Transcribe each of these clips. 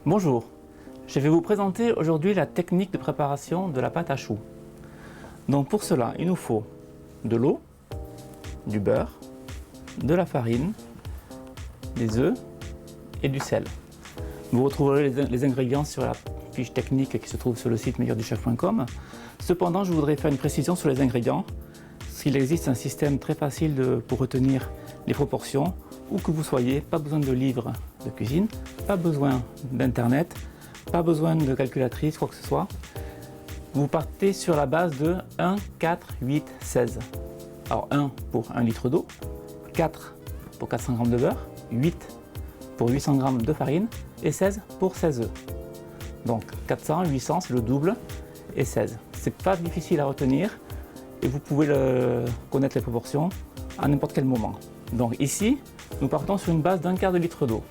Bonjour, je vais vous présenter aujourd'hui la technique de préparation de la pâte à choux. Donc pour cela, il nous faut de l'eau, du beurre, de la farine, des œufs et du sel. Vous retrouverez les ingrédients sur la fiche technique qui se trouve sur le site meilleurduchef.com. Cependant, je voudrais faire une précision sur les ingrédients. S'il existe un système très facile pour retenir les proportions, où que vous soyez, pas besoin de livre de cuisine, pas besoin d'internet, pas besoin de calculatrice, quoi que ce soit. Vous partez sur la base de 1, 4, 8, 16. Alors 1 pour 1 litre d'eau, 4 pour 400 g de beurre, 8 pour 800 g de farine et 16 pour 16 œufs. Donc 400, 800 c'est le double et 16. C'est pas difficile à retenir et vous pouvez connaître les proportions à n'importe quel moment. Donc ici, nous partons sur une base d'un quart de litre d'eau.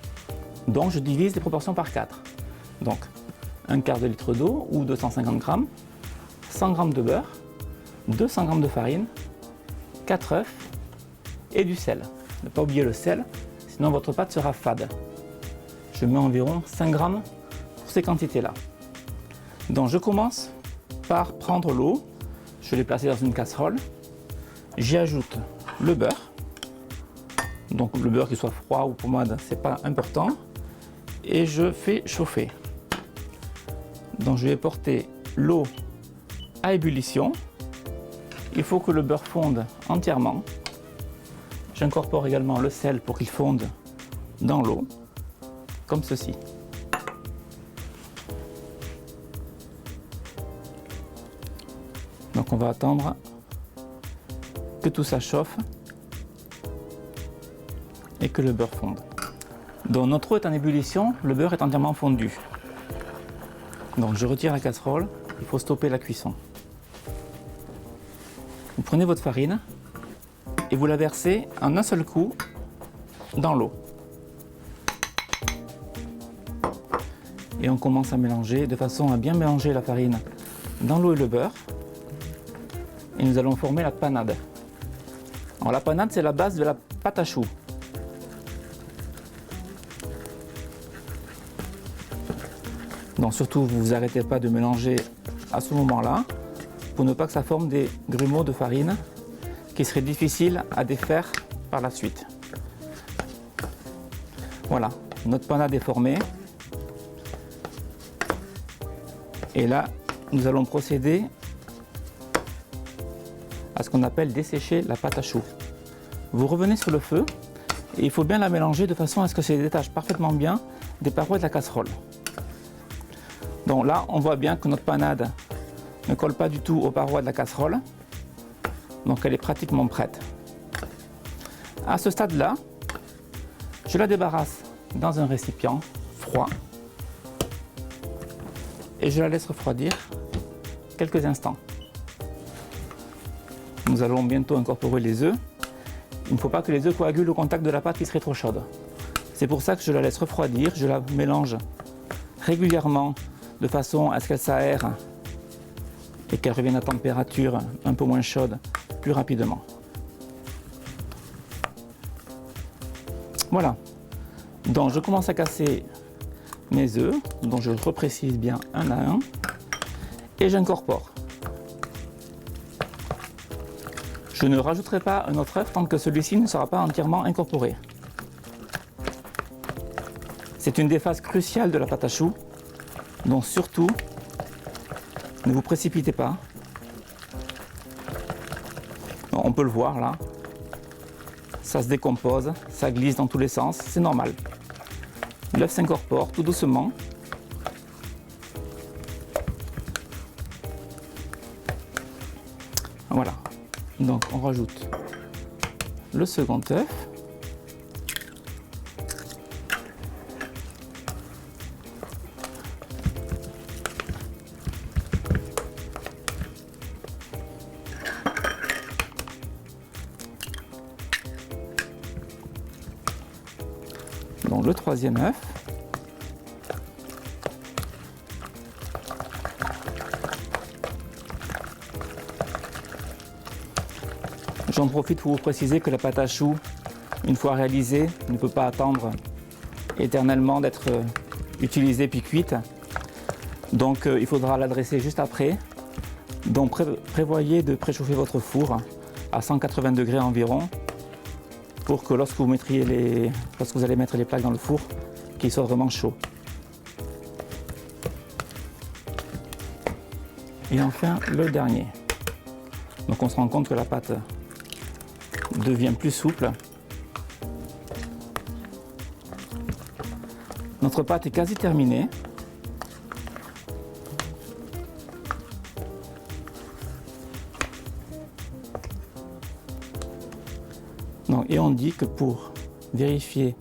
Donc je divise les proportions par 4. Donc un quart de litre d'eau ou 250 g, 100 g de beurre, 200 g de farine, 4 œufs et du sel. Ne pas oublier le sel, sinon votre pâte sera fade. Je mets environ 5 g pour ces quantités-là. Donc je commence par prendre l'eau, je vais les placer dans une casserole, j'y ajoute le beurre. Donc le beurre qui soit froid ou pommade, c'est pas important. Et je fais chauffer. Donc je vais porter l'eau à ébullition. Il faut que le beurre fonde entièrement. J'incorpore également le sel pour qu'il fonde dans l'eau, comme ceci. Donc on va attendre que tout ça chauffe et que le beurre fonde. Donc notre eau est en ébullition, le beurre est entièrement fondu. Donc je retire la casserole, il faut stopper la cuisson. Vous prenez votre farine et vous la versez en un seul coup dans l'eau. Et on commence à mélanger de façon à bien mélanger la farine dans l'eau et le beurre. Et nous allons former la panade. Alors la panade, c'est la base de la pâte à choux. Donc surtout, vous ne vous arrêtez pas de mélanger à ce moment-là pour ne pas que ça forme des grumeaux de farine qui seraient difficiles à défaire par la suite. Voilà, notre panade est formée. Et là, nous allons procéder à ce qu'on appelle dessécher la pâte à choux. Vous revenez sur le feu et il faut bien la mélanger de façon à ce que ça se détache parfaitement bien des parois de la casserole. Donc là, on voit bien que notre panade ne colle pas du tout aux parois de la casserole. Donc elle est pratiquement prête. À ce stade-là, je la débarrasse dans un récipient froid et je la laisse refroidir quelques instants. Nous allons bientôt incorporer les œufs. Il ne faut pas que les œufs coagulent au contact de la pâte qui serait trop chaude. C'est pour ça que je la laisse refroidir, je la mélange régulièrement de façon à ce qu'elle s'aère et qu'elle revienne à température un peu moins chaude plus rapidement. Voilà. Donc je commence à casser mes œufs, dont je reprécise bien un à un, et j'incorpore. Je ne rajouterai pas un autre œuf tant que celui-ci ne sera pas entièrement incorporé. C'est une des phases cruciales de la pâte à choux, donc surtout, ne vous précipitez pas. On peut le voir là, ça se décompose, ça glisse dans tous les sens, c'est normal. L'œuf s'incorpore tout doucement. Voilà, donc on rajoute le second œuf. Donc le troisième œuf. J'en profite pour vous préciser que la pâte à choux, une fois réalisée, ne peut pas attendre éternellement d'être utilisée puis cuite. Donc il faudra la dresser juste après. Donc prévoyez de préchauffer votre four à 180 degrés environ pour que lorsque vous allez mettre les plaques dans le four, qu'il soit vraiment chaud. Et enfin le dernier. Donc on se rend compte que la pâte devient plus souple. Notre pâte est quasi terminée. Et on dit que pour vérifier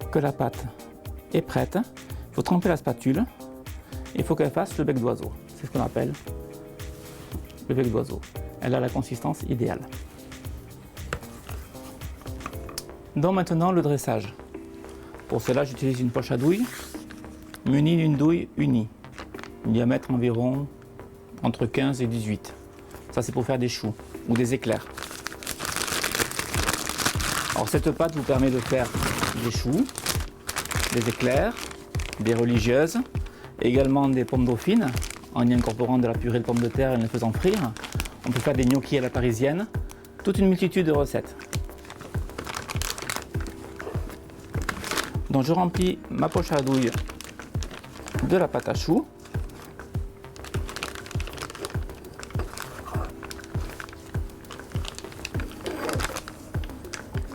que la pâte est prête, il faut tremper la spatule et il faut qu'elle fasse le bec d'oiseau. C'est ce qu'on appelle le bec d'oiseau. Elle a la consistance idéale. Donc maintenant le dressage. Pour cela j'utilise une poche à douille munie d'une douille unie. Diamètre environ entre 15 et 18. Ça c'est pour faire des choux ou des éclairs. Alors cette pâte vous permet de faire des choux, des éclairs, des religieuses, également des pommes dauphines en y incorporant de la purée de pommes de terre et en les faisant frire. On peut faire des gnocchis à la parisienne, toute une multitude de recettes. Donc je remplis ma poche à douille de la pâte à choux.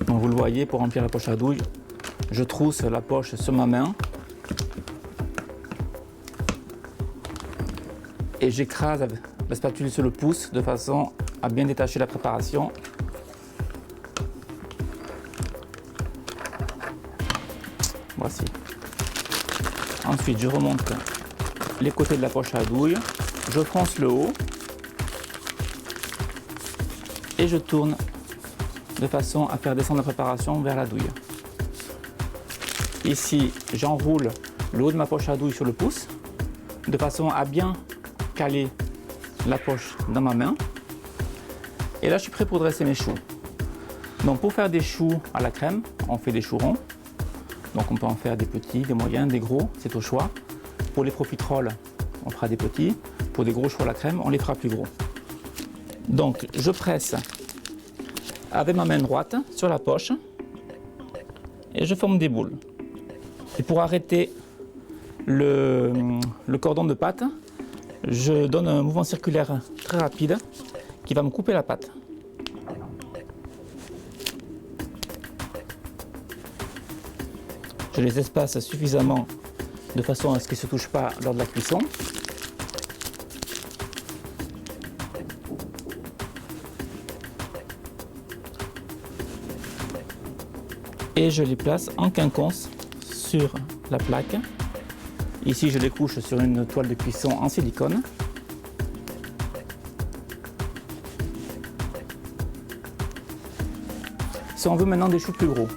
Donc vous le voyez, pour remplir la poche à douille, je trousse la poche sur ma main et j'écrase la spatule sur le pouce de façon à bien détacher la préparation. Voici. Ensuite, je remonte les côtés de la poche à douille, je fronce le haut et je tourne de façon à faire descendre la préparation vers la douille. Ici, j'enroule le haut de ma poche à douille sur le pouce, de façon à bien caler la poche dans ma main. Et là, je suis prêt pour dresser mes choux. Donc pour faire des choux à la crème, on fait des choux ronds. Donc on peut en faire des petits, des moyens, des gros, c'est au choix. Pour les profiteroles, on fera des petits. Pour des gros choux à la crème, on les fera plus gros. Donc je presse avec ma main droite sur la poche et je forme des boules. Et pour arrêter le cordon de pâte, je donne un mouvement circulaire très rapide qui va me couper la pâte. Je les espace suffisamment de façon à ce qu'ils ne se touchent pas lors de la cuisson. Et je les place en quinconce sur la plaque. Ici, je les couche sur une toile de cuisson en silicone. Si on veut maintenant des choux plus gros,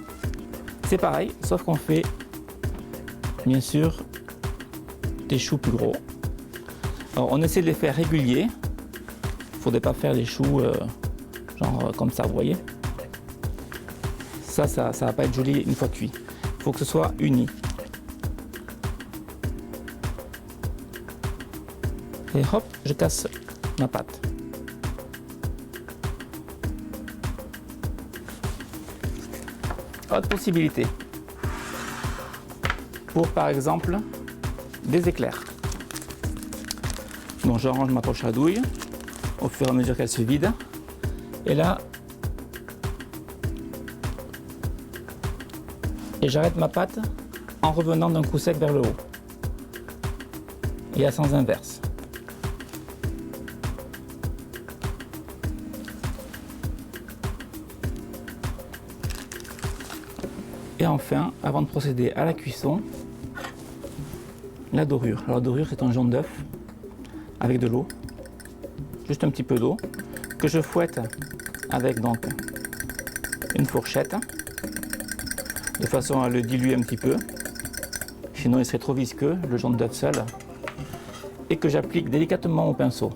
c'est pareil, sauf qu'on fait bien sûr des choux plus gros. Alors, on essaie de les faire réguliers. Il ne faudrait pas faire des choux genre comme ça, vous voyez. Ça va pas être joli une fois cuit. Il faut que ce soit uni. Et hop, je casse ma pâte. Autre possibilité. Pour par exemple des éclairs. Donc j'arrange ma poche à douille au fur et à mesure qu'elle se vide. Et là, j'arrête ma pâte en revenant d'un coup sec vers le haut. Et à sens inverse. Et enfin, avant de procéder à la cuisson, la dorure. Alors, la dorure, c'est un jaune d'œuf avec de l'eau, juste un petit peu d'eau, que je fouette avec donc une fourchette, de façon à le diluer un petit peu, sinon il serait trop visqueux, le jaune d'œuf seul, et que j'applique délicatement au pinceau.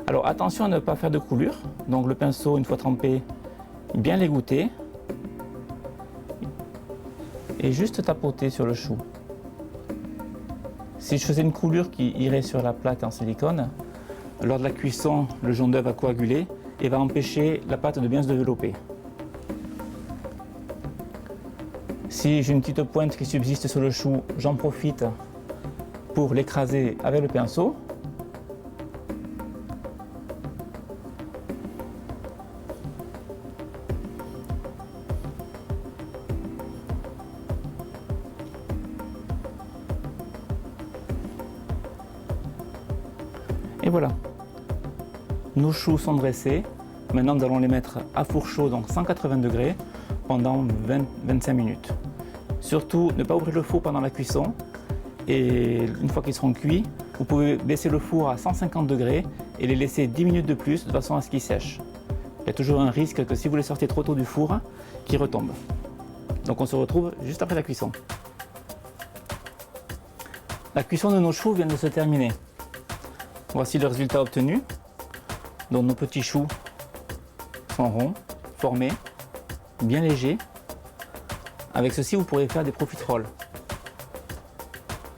Alors attention à ne pas faire de coulure, donc le pinceau, une fois trempé, bien l'égoutter, et juste tapoter sur le chou. Si je faisais une coulure qui irait sur la plaque en silicone, lors de la cuisson, le jaune d'œuf va coaguler et va empêcher la pâte de bien se développer. Si j'ai une petite pointe qui subsiste sur le chou, j'en profite pour l'écraser avec le pinceau. Et voilà, nos choux sont dressés. Maintenant, nous allons les mettre à four chaud, donc 180 degrés, pendant 20-25 minutes. Surtout, ne pas ouvrir le four pendant la cuisson. Et une fois qu'ils seront cuits, vous pouvez baisser le four à 150 degrés et les laisser 10 minutes de plus de façon à ce qu'ils sèchent. Il y a toujours un risque que si vous les sortez trop tôt du four, qu'ils retombent. Donc on se retrouve juste après la cuisson. La cuisson de nos choux vient de se terminer. Voici le résultat obtenu. Donc nos petits choux sont ronds, formés, bien légers. Avec ceci, vous pourrez faire des profiteroles,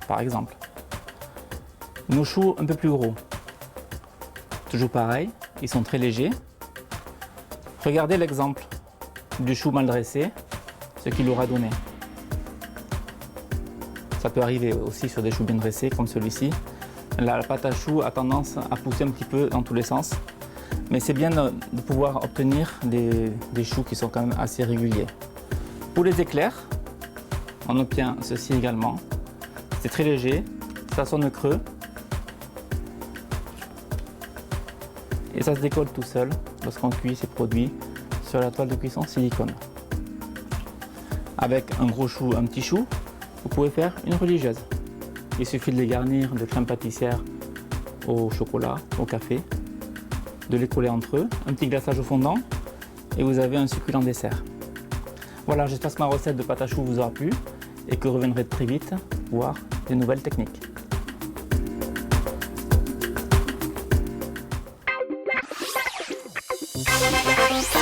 par exemple. Nos choux un peu plus gros. Toujours pareil, ils sont très légers. Regardez l'exemple du chou mal dressé, ce qu'il aura donné. Ça peut arriver aussi sur des choux bien dressés comme celui-ci. La pâte à choux a tendance à pousser un petit peu dans tous les sens. Mais c'est bien de pouvoir obtenir des choux qui sont quand même assez réguliers. Pour les éclairs, on obtient ceci également. C'est très léger, ça sonne creux. Et ça se décolle tout seul lorsqu'on cuit ces produits sur la toile de cuisson silicone. Avec un gros chou, un petit chou, vous pouvez faire une religieuse. Il suffit de les garnir de crème pâtissière au chocolat, au café, de les coller entre eux, un petit glaçage au fondant et vous avez un succulent dessert. Voilà, j'espère que ma recette de pâte à choux vous aura plu et que vous reviendrez très vite voir des nouvelles techniques. Bye.